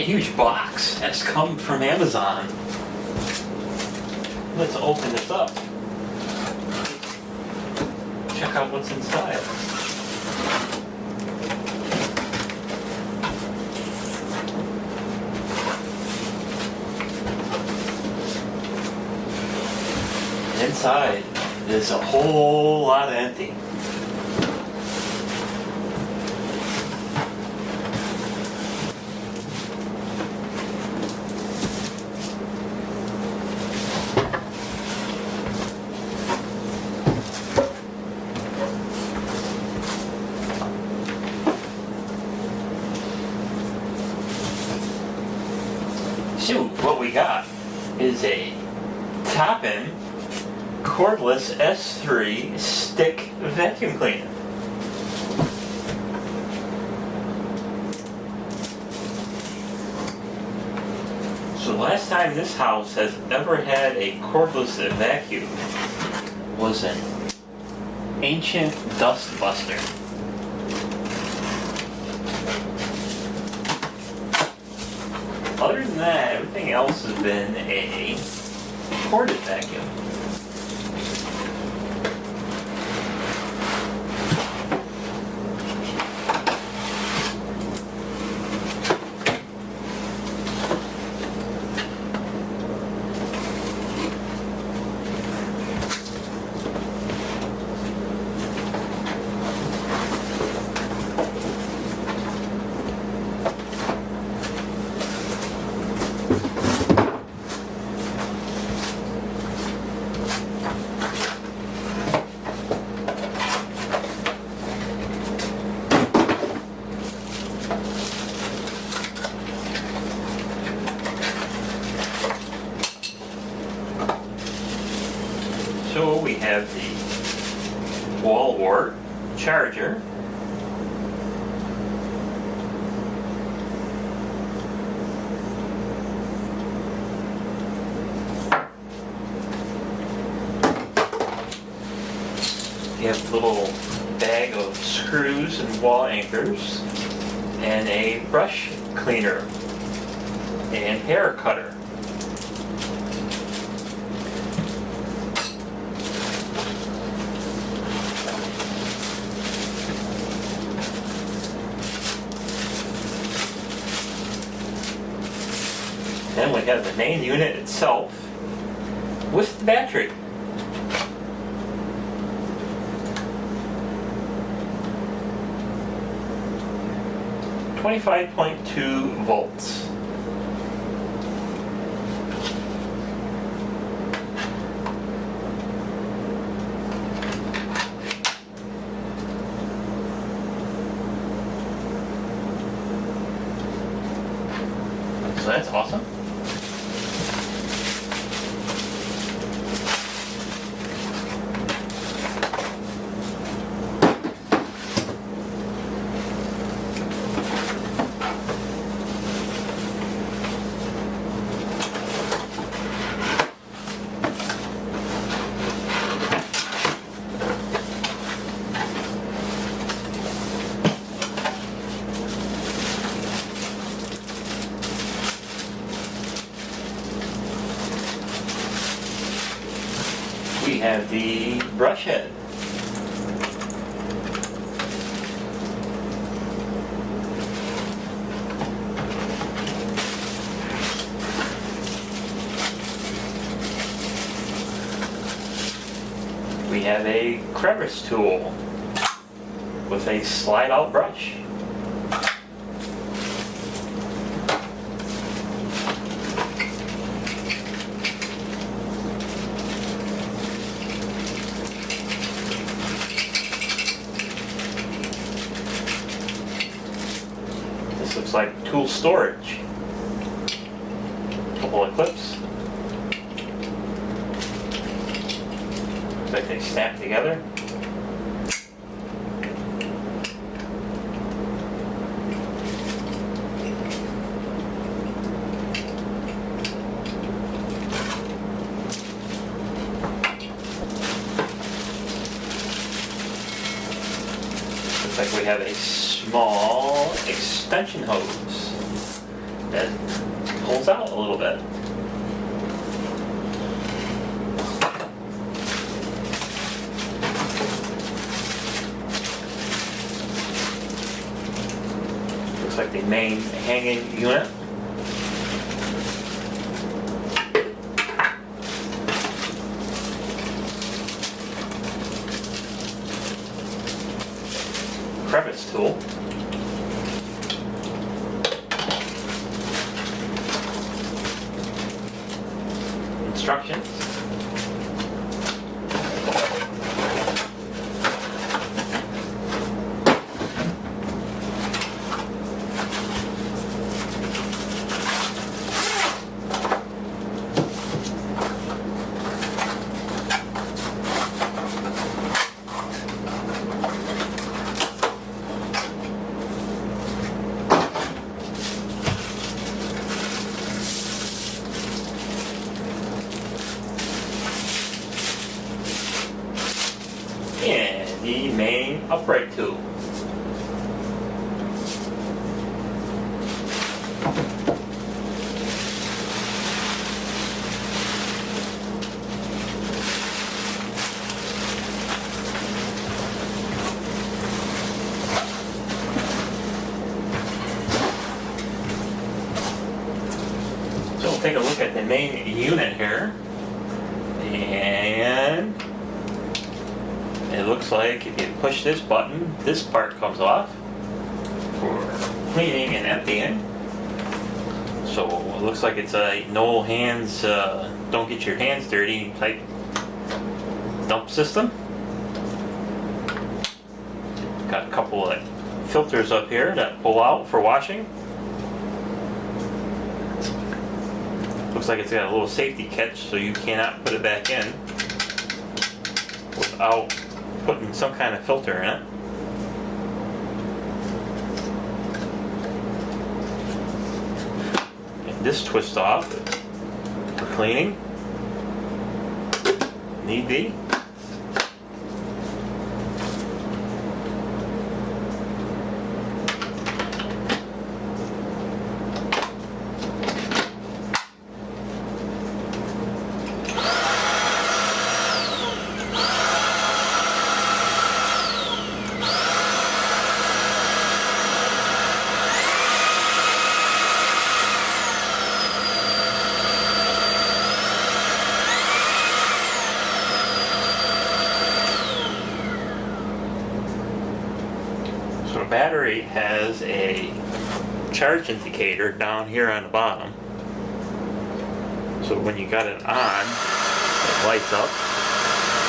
huge box has come from Amazon. Let's open this up. Check out what's inside. Inside is a whole lot empty. So what we got is a Toppin Cordless S3 stick vacuum cleaner. So the last time this house has ever had a cordless vacuum was an ancient dust buster. Other than that, everything else has been a corded vacuum. So we have the wall wart charger. You have a little bag of screws and wall anchors and a brush cleaner and hair cutter. Then we have the main unit itself with the battery. .2 volts. So that's awesome. We have the brush head. We have a crevice tool with a slide out brush. Looks like tool storage. Couple of clips. Looks like they snap together. Looks like we have a small extension hose that pulls out a little bit. Looks like the main hanging unit. Crevice tool. Instructions. And the main upright tool. So we'll take a look at the main unit here, and it looks like if you push this button, this part comes off for cleaning and emptying. So it looks like it's a no hands, don't get your hands dirty type dump system. Got a couple of filters up here that pull out for washing. Looks like it's got a little safety catch, so you cannot put it back in without putting some kind of filter in it. And this twist off for cleaning, need be. So the battery has a charge indicator down here on the bottom. So when you got it on, it lights up.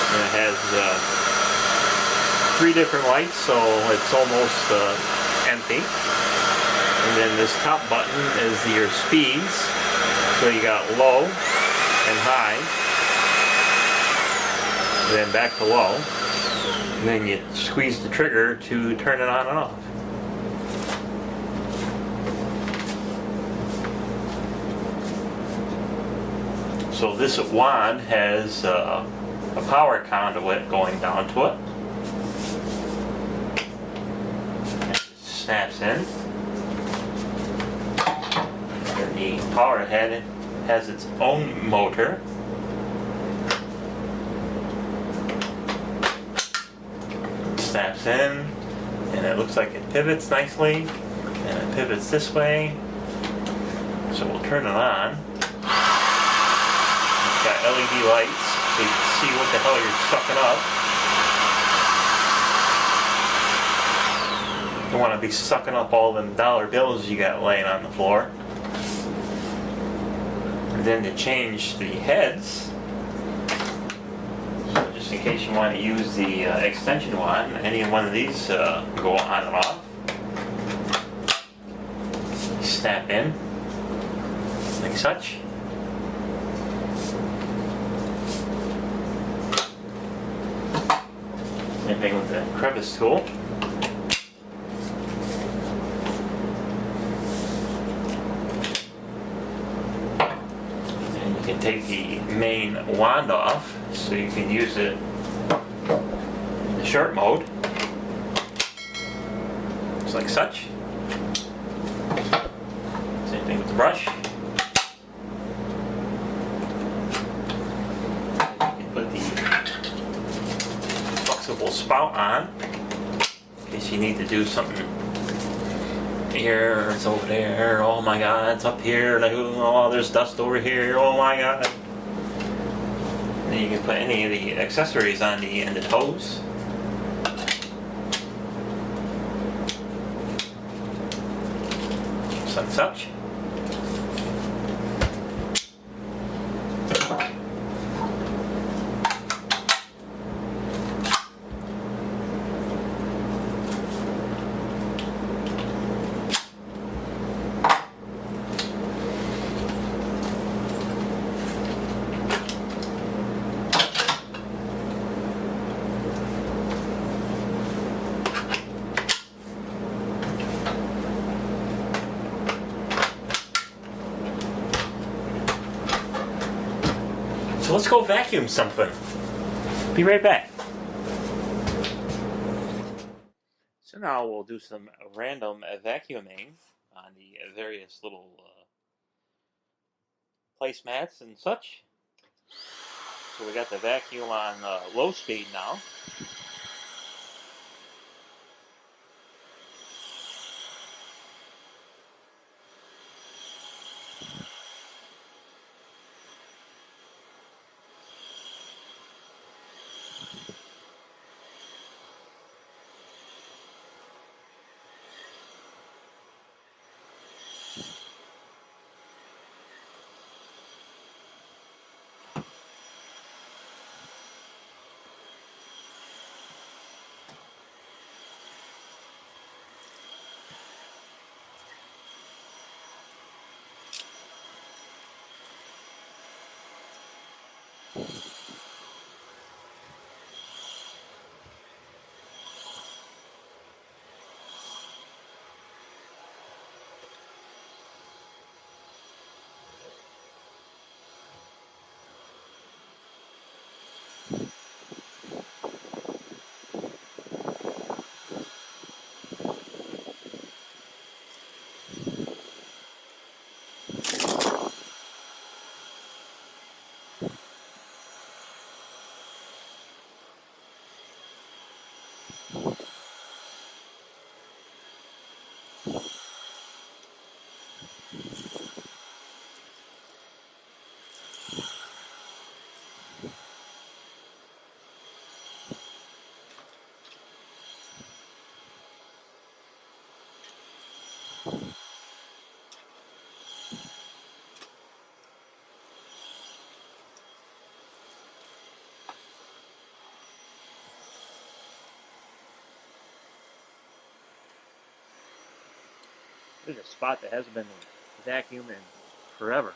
And it has 3 different lights, so it's almost empty. And then this top button is your speeds. So you got low and high. And then back to low. And then you squeeze the trigger to turn it on and off. So this wand has a power conduit going down to it. It snaps in. And the power head has its own motor. Snaps in, and it looks like it pivots nicely, and it pivots this way. So we'll turn it on. It's got LED lights, so you can see what the hell you're sucking up. You don't want to be sucking up all them dollar bills you got laying on the floor. And then to change the heads, just in case you want to use the extension wand, any one of these go on and off. Snap in, like such. Same thing with the crevice tool. And you can take the main wand off, so you can use it in the short mode, just like such. Then Same with the brush. You can put the flexible spout on in case you need to do something. Here, it's over there. Oh my God, it's up here. Like, oh, there's dust over here. Oh my God. And then you can put any of the accessories on the end of the hose. Just like such. So let's go vacuum something. Be right back. So now we'll do some random vacuuming on the various little placemats and such. So we got the vacuum on low speed now. There's a spot that hasn't been vacuumed in forever.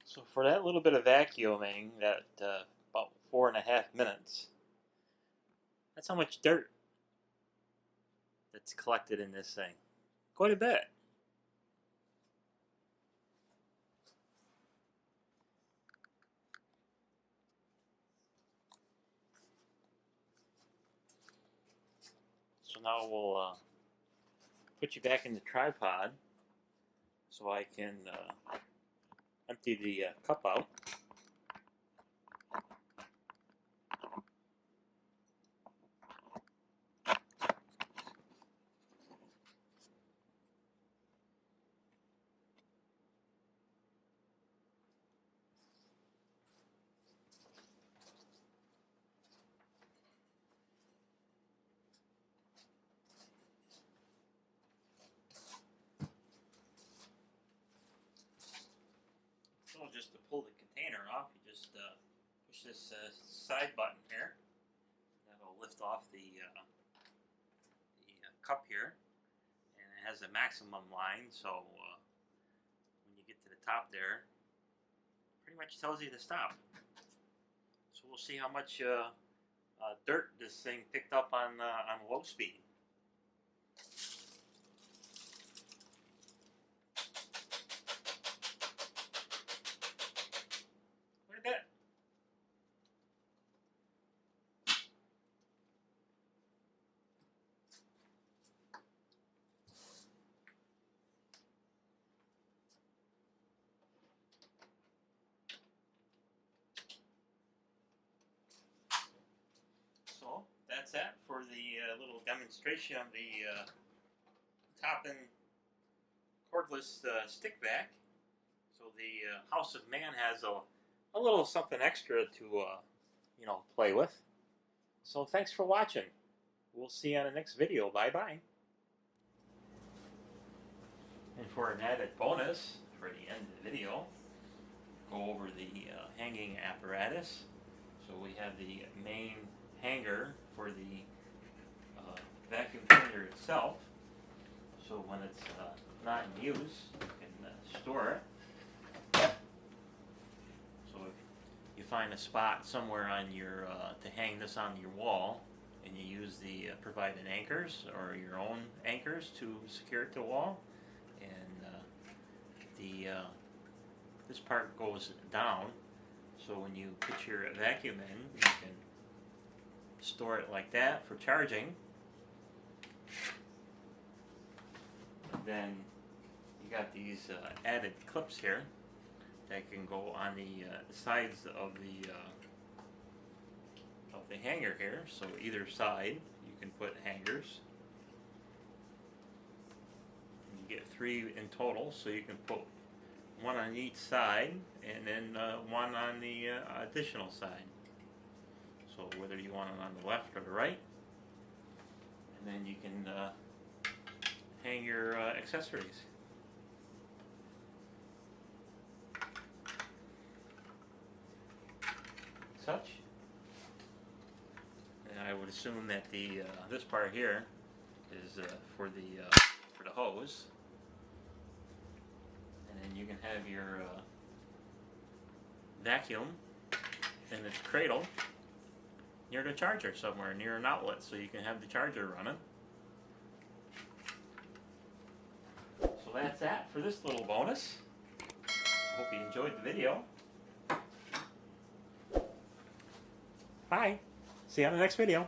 So for that little bit of vacuuming, that about 4.5 minutes, that's how much dirt that's collected in this thing. Quite a bit. So now we'll put you back in the tripod so I can empty the cup out. So just to pull the container off, you just push this side button here. That'll lift off the cup here, and it has a maximum line. So when you get to the top there, pretty much tells you to stop. So we'll see how much dirt this thing picked up on low speed. Quite a bit. So that's that for the little demonstration of the Toppin Cordless stick vac. So the House of Man has a little something extra to play with. So thanks for watching. We'll see you on the next video. Bye bye. And for an added bonus for the end of the video, go over the hanging apparatus. So we have the main hanger for the vacuum cleaner itself. So when it's not in use, you can store it. So if you find a spot somewhere on your to hang this on your wall, and you use the provided anchors or your own anchors to secure it to the wall, and this part goes down. So when you put your vacuum in, you can store it like that for charging. Then you got these added clips here that can go on the sides of the hanger here. So either side you can put hangers. And you get 3 in total, so you can put one on each side and then one on the additional side. So whether you want it on the left or the right, and then you can hang your accessories. Such. And I would assume that the this part here is for the hose, and then you can have your vacuum in its cradle near the charger somewhere, near an outlet, so you can have the charger running. So that's that for this little bonus. Hope you enjoyed the video. Bye. See you on the next video.